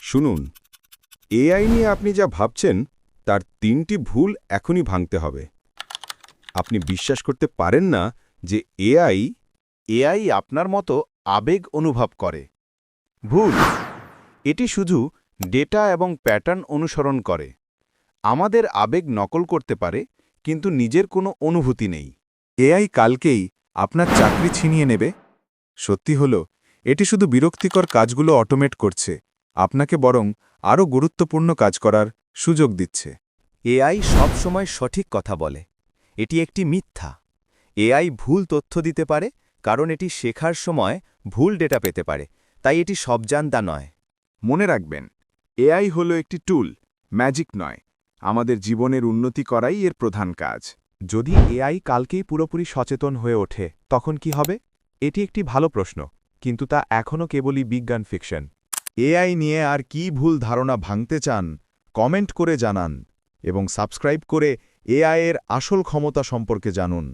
শুনুন, এআই নিয়ে আপনি যা ভাবছেন তার ৩টি ভুল এখনই ভাঙতে হবে। আপনি বিশ্বাস করতে পারেন না যে এআই আপনার মতো আবেগ অনুভব করে। ভুল। এটি শুধু ডেটা এবং প্যাটার্ন অনুসরণ করে। আমাদের আবেগ নকল করতে পারে, কিন্তু নিজের কোনো অনুভূতি নেই। এআই কালকেই আপনার চাকরি ছিনিয়ে নেবে? সত্যি হলো, এটি শুধু বিরক্তিকর কাজগুলো অটোমেট করছে, আপনাকে বরং আরও গুরুত্বপূর্ণ কাজ করার সুযোগ দিচ্ছে। এআই সবসময় সঠিক কথা বলে। এটি একটি মিথ্যা। এআই ভুল তথ্য দিতে পারে, কারণ এটি শেখার সময় ভুল ডেটা পেতে পারে, তাই এটি সবজান্তা নয়। মনে রাখবেন, এআই হলো একটি টুল, ম্যাজিক নয়। আমাদের জীবনের উন্নতি করাই এর প্রধান কাজ। যদি এআই কালকেই পুরোপুরি সচেতন হয়ে ওঠে, তখন কি হবে? এটি একটি ভালো প্রশ্ন, কিন্তু তা এখনও কেবলই বিজ্ঞান ফিকশন। এআই নিয়ে আর কি ভুল ধারণা ভাঙতে চান, কমেন্ট করে জানান এবং সাবস্ক্রাইব করে এআই এর আসল ক্ষমতা সম্পর্কে জানুন।